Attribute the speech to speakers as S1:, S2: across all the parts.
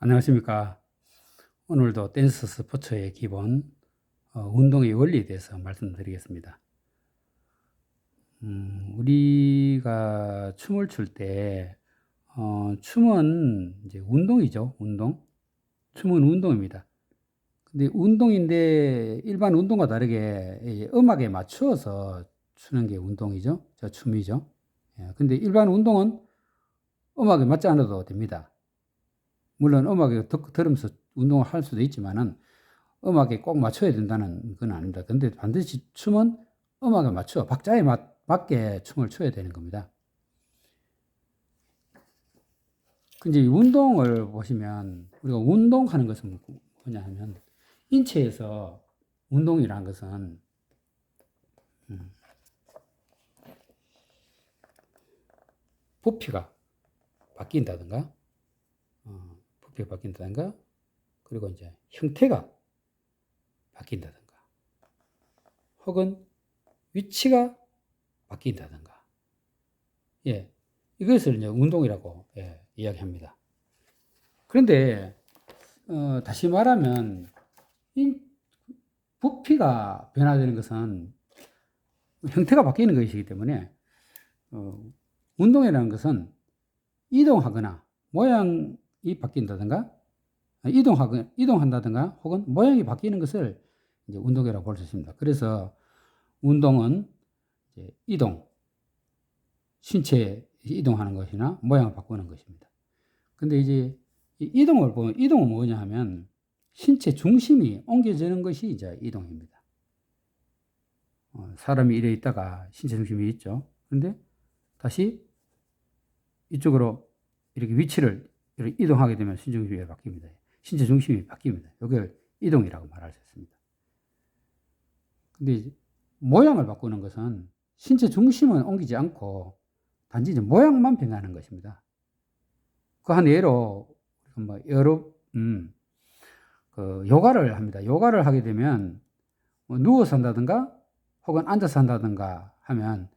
S1: 안녕하십니까. 오늘도 댄스 스포츠의 기본, 운동의 원리에 대해서 말씀드리겠습니다. 우리가 춤을 출 때, 춤은 이제 운동이죠, 운동. 춤은 운동입니다. 근데 운동인데 일반 운동과 다르게 이 음악에 맞추어서 추는 게 운동이죠. 춤이죠. 예, 근데 일반 운동은 음악에 맞지 않아도 됩니다. 물론 음악에 들으면서 운동을 할 수도 있지만은 음악에 꼭 맞춰야 된다는 건 아닙니다. 근데 반드시 춤은 음악에 맞춰, 박자에 맞게 춤을 춰야 되는 겁니다. 근데 운동을 보시면, 우리가 운동하는 것은 뭐냐 하면, 인체에서 운동이라는 것은, 부피가 바뀐다든가, 부피가 바뀐다든가, 그리고 이제 형태가 바뀐다든가, 혹은 위치가 바뀐다든가, 예, 이것을 이제 운동이라고 이야기합니다. 그런데 다시 말하면 부피가 변화되는 것은 형태가 바뀌는 것이기 때문에 운동이라는 것은 이동하거나 모양이 바뀐다든가 이동한다든가 혹은 모양이 바뀌는 것을 이제 운동이라고 볼 수 있습니다. 그래서 운동은 이제 신체 이동하는 것이나 모양을 바꾸는 것입니다. 근데 이제 이동을 보면 이동은 뭐냐 하면 신체 중심이 옮겨지는 것이 이제 이동입니다. 사람이 이래 있다가 신체 중심이 있죠. 그런데 다시 이쪽으로 이렇게 위치를 이렇게 이동하게 되면 신체 중심이 바뀝니다. 신체 중심이 바뀝니다. 이걸 이동이라고 말할 수 있습니다. 근데 모양을 바꾸는 것은 신체 중심은 옮기지 않고 단지 이제 모양만 변하는 것입니다. 그 한 예로 뭐 요가를 합니다. 요가를 하게 되면 뭐 누워서 한다든가 혹은 앉아서 한다든가 하면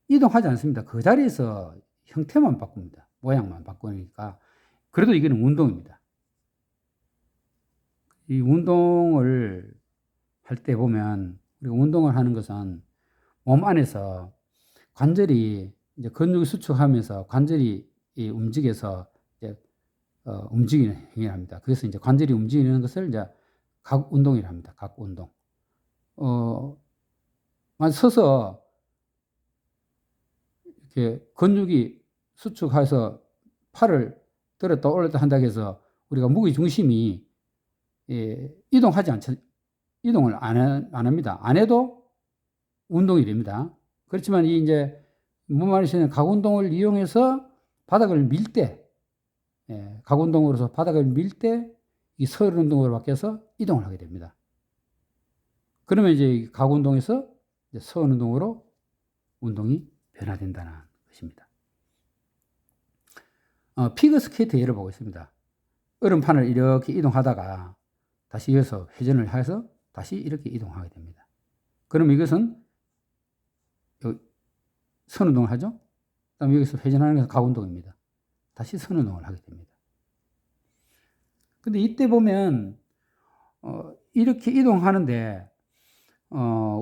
S1: 이동하지 않습니다. 그 자리에서 형태만 바꿉니다. 모양만 바꾸니까. 그래도 이게는 운동입니다. 이 운동을 할 때 보면, 우리가 운동을 하는 것은 몸 안에서 관절이 이제 근육을 수축하면서 관절이 움직여서 이제 움직이는 행위를 합니다. 그래서 이제 관절이 움직이는 것을 이제 각 운동이라 합니다. 각 운동. 서서 이렇게 근육이 수축해서 팔을 들었다 올렸다 한다고 해서 우리가 무게 중심이 이동하지 않죠. 이동을 안 합니다. 안 해도 운동이 됩니다. 그렇지만 이 이제 몸 안에 있는 각 운동을 이용해서 바닥을 밀 때, 각 운동으로서 바닥을 밀 때 이 서열 운동으로 바뀌어서 이동을 하게 됩니다. 그러면 이제 각 운동에서 서열 운동으로 운동이 변화된다는 것입니다. 피겨 스케이트 예를 보겠습니다. 얼음판을 이렇게 이동하다가 다시 이어서 회전을 해서 다시 이렇게 이동하게 됩니다. 그럼 이것은 선 운동을 하죠. 그다음에 여기서 회전하는 것은 각 운동입니다. 다시 선 운동을 하게 됩니다. 근데 이때 보면 이렇게 이동하는데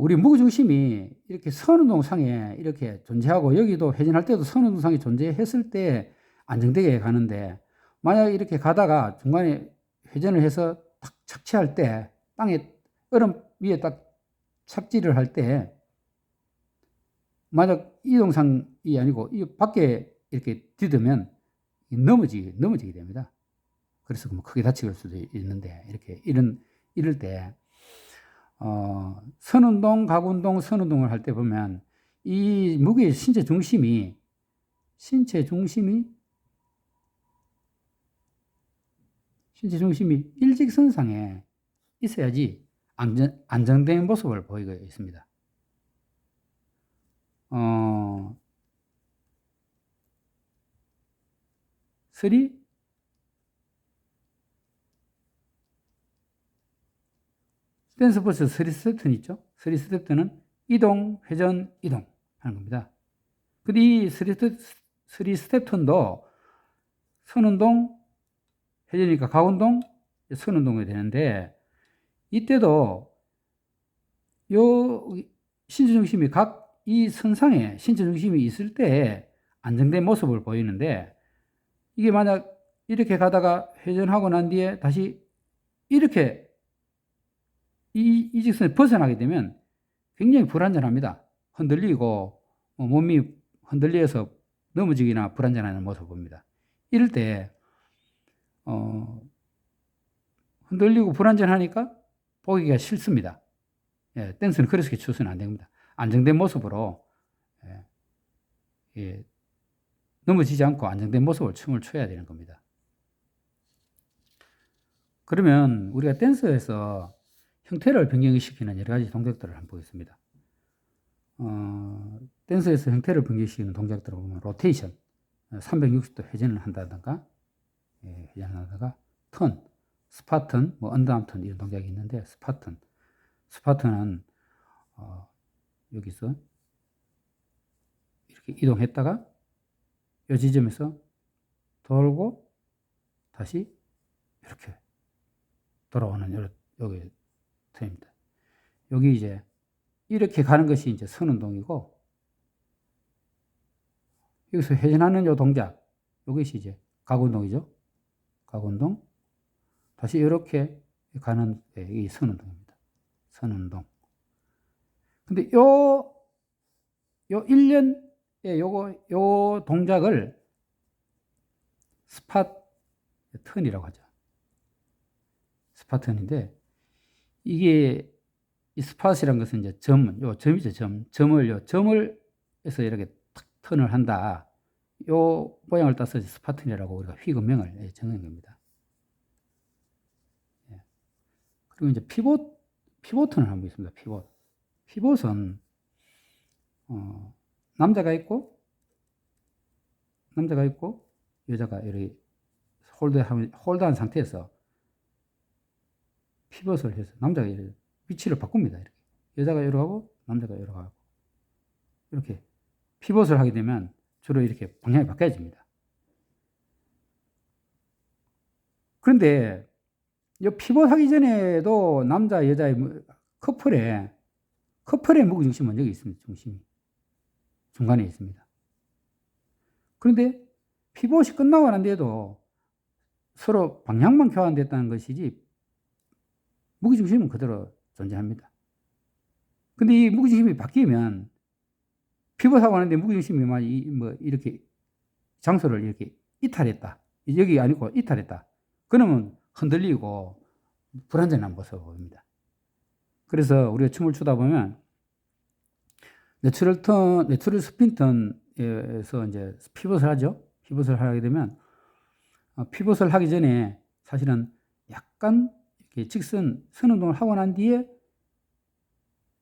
S1: 우리 무게중심이 이렇게 선운동상에 이렇게 존재하고 여기도 회전할 때도 선운동상이 존재했을 때 안정되게 가는데 만약 이렇게 가다가 중간에 회전을 해서 딱 착지할 때 땅에 얼음 위에 딱 착지를 할 때 만약 이동상이 아니고 이 밖에 이렇게 디디면 넘어지게 됩니다. 그래서 뭐 크게 다칠 수도 있는데 이렇게 이럴 때 선운동, 각운동, 선운동을 할 때 보면 이 무게의 신체 중심이 일직선상에 있어야지 안정된 모습을 보이고 있습니다. 댄스 스포츠 3스텝 있죠? 3스텝은 이동, 회전, 이동 하는 겁니다. 근데 이 3스텝 턴도 선운동, 해제니까 가운동, 선운동이 되는데, 이때도 요 신체 중심이 각 이 선상에 신체 중심이 있을 때 안정된 모습을 보이는데, 이게 만약 이렇게 가다가 회전하고 난 뒤에 다시 이렇게 이 직선을 벗어나게 되면 굉장히 불안전합니다. 흔들리고 몸이 흔들려서 넘어지기나 불안전하는 모습을 봅니다. 이럴 때 흔들리고 불안전하니까 보기가 싫습니다. 예, 댄스는 그렇게 추서는 안 됩니다. 안정된 모습으로 예, 넘어지지 않고 안정된 모습을 춤을 춰야 되는 겁니다. 그러면 우리가 댄스에서 형태를 변경시키는 여러 가지 동작들을 한번 보겠습니다. 댄스에서 형태를 변경시키는 동작들을 보면 로테이션, 360도 회전을 한다든가, 회전하다가 턴, 스파턴, 뭐 언더암 턴 이런 동작이 있는데, 스파턴은 여기서 이렇게 이동했다가 이 지점에서 돌고 다시 이렇게 돌아오는 여기 턴입니다. 여기 이제 이렇게 가는 것이 이제 선운동이고, 여기서 회전하는 요 동작, 이것이 이제 각운동이죠. 각운동. 다시 이렇게 가는 이 선운동입니다. 선운동. 근데 요 일련의 요 동작을 스팟 턴이라고 하죠. 스팟 턴인데, 이게 이 스팟이라는 것은 이제 점이죠, 점을 해서 이렇게 탁 턴을 한다. 요 모양을 따서 스팟 턴이라고 우리가 휘근명을 정한 겁니다. 그리고 이제 피봇 턴을 한번 있습니다. 피봇은 남자가 있고 여자가 이렇게 홀드한 상태에서 피벗을 해서 남자가 이렇게 위치를 바꿉니다. 이렇게. 여자가 이러고 하고 남자가 이러고 하고 이렇게 피벗을 하게 되면 주로 이렇게 방향이 바뀌어집니다. 그런데 이 피벗 하기 전에도 남자 여자의 커플의 무게중심은 여기 있습니다. 중심이 중간에 있습니다. 그런데 피벗이 끝나고 난 뒤에도 서로 방향만 교환됐다는 것이지 무게중심은 그대로 존재합니다. 근데 이 무게중심이 바뀌면 피벗하고 하는데 무게중심이 뭐 이렇게 장소를 이렇게 이탈했다. 여기 아니고 이탈했다. 그러면 흔들리고 불안전한 모습을 보입니다. 그래서 우리가 춤을 추다 보면 내추럴 스핀 턴에서 이제 피벗을 하죠. 피벗을 하게 되면 피벗을 하기 전에 사실은 약간 이렇게 선운동을 하고 난 뒤에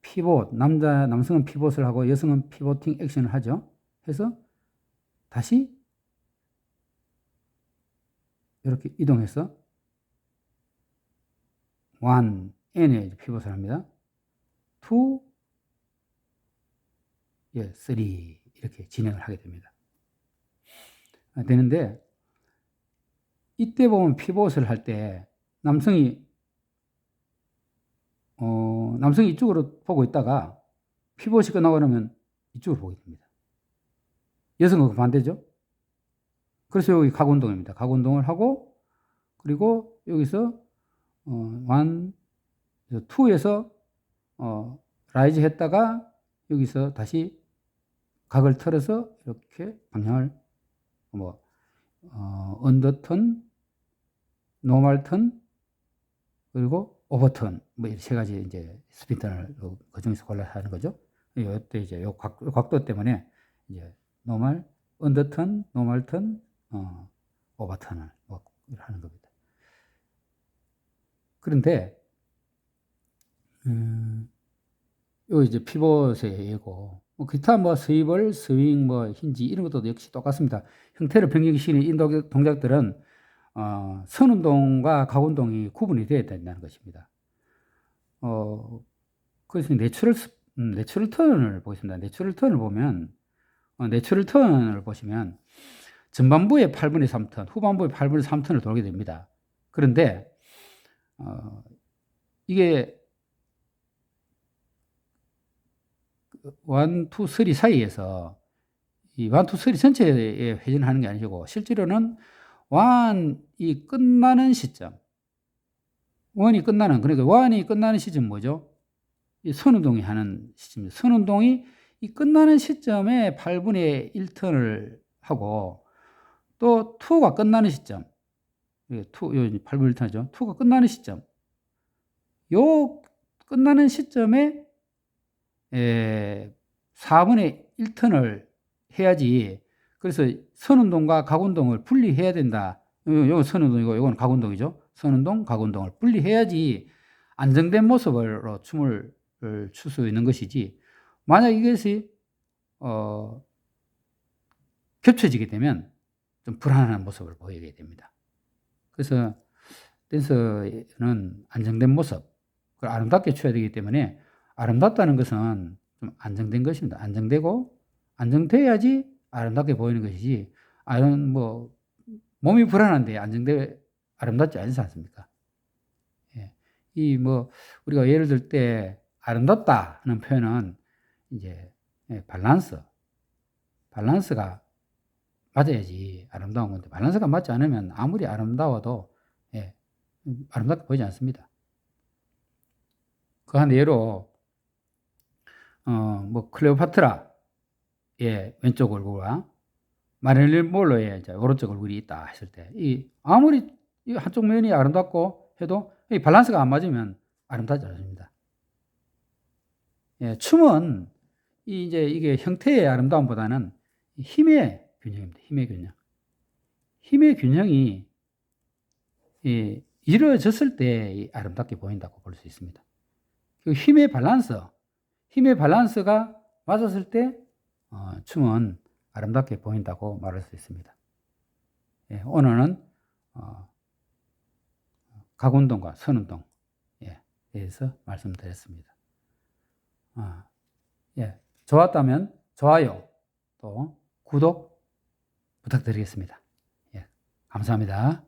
S1: 피벗, 남성은 피벗을 하고 여성은 피보팅 액션을 하죠. 해서 다시 이렇게 이동해서 N에 피벗을 합니다. 2, 3 이렇게 진행을 하게 됩니다. 되는데 이때 보면 피벗을 할 때 남성이 이쪽으로 보고 있다가 피벗이 끝나고 나면 이쪽으로 보게 됩니다. 여성은 반대죠. 그래서 여기 각운동입니다. 각운동을 하고 그리고 여기서 2에서 라이즈 했다가 여기서 다시 각을 틀어서 이렇게 방향을 언더턴, 노멀턴, 그리고 오버턴 뭐 이 세 가지 이제 스핀턴을 그 중에서 골라서 하는 거죠. 이때 이제 요 각도 때문에 이제 노멀, 언더턴, 노멀턴, 오버턴을 하는 겁니다. 그런데 요 이제 피벗의 예고, 기타 스위벌, 스윙, 힌지 이런 것도 역시 똑같습니다. 형태를 변경시키는 이 동작들은 선운동과 각운동이 구분이 되어야 된다는 것입니다. 그래서 내추럴 턴을 보겠습니다. 내추럴 턴을 보시면 전반부에 8분의 3턴, 후반부에 8분의 3턴을 돌게 됩니다. 그런데 이게 1, 2, 3 사이에서 이 1, 2, 3 전체에 회전하는 게 아니고 실제로는 1이 끝나는 시점, 1이 끝나는, 그러니까 1이 끝나는 시점 뭐죠? 이 선운동이 하는 시점입니다. 선운동이 이 끝나는 시점에 8분의 1턴을 하고 또 2가 끝나는 시점, 2, 요 8분의 1턴이죠. 2가 끝나는 시점, 요 끝나는 시점에 4분의 1턴을 해야지. 그래서 선운동과 각운동을 분리해야 된다. 요건 선운동이고 요건 각운동이죠. 선운동, 각운동을 분리해야지 안정된 모습으로 춤을 출 수 있는 것이지, 만약 이것이 겹쳐지게 되면 좀 불안한 모습을 보이게 됩니다. 그래서 댄서는 안정된 모습, 그걸 아름답게 춰야 되기 때문에, 아름답다는 것은 좀 안정된 것입니다. 안정되고 안정돼야지 아름답게 보이는 것이지, 뭐 몸이 불안한데 아름답지 않지 않습니까? 예. 이 뭐 우리가 예를 들 때 아름답다는 표현은 이제 밸런스가 맞아야지 아름다운 건데, 밸런스가 맞지 않으면 아무리 아름다워도 아름답게 보이지 않습니다. 그 한 예로 뭐 클레오파트라의 왼쪽 얼굴과 마릴린 monroe의 이제 오른쪽 얼굴이 있다 했을 때, 이 아무리 이 한쪽 면이 아름답고 해도 이 밸런스가 안 맞으면 아름답지 않습니다. 춤은 이게 형태의 아름다움보다는 힘의 균형입니다. 힘의 균형. 힘의 균형이 이루어졌을 때 아름답게 보인다고 볼 수 있습니다. 그 힘의 밸런스가 맞았을 때 춤은 아름답게 보인다고 말할 수 있습니다. 오늘은 각운동과 선운동에 대해서 말씀드렸습니다. 좋았다면 좋아요, 또 구독 부탁드리겠습니다. 감사합니다.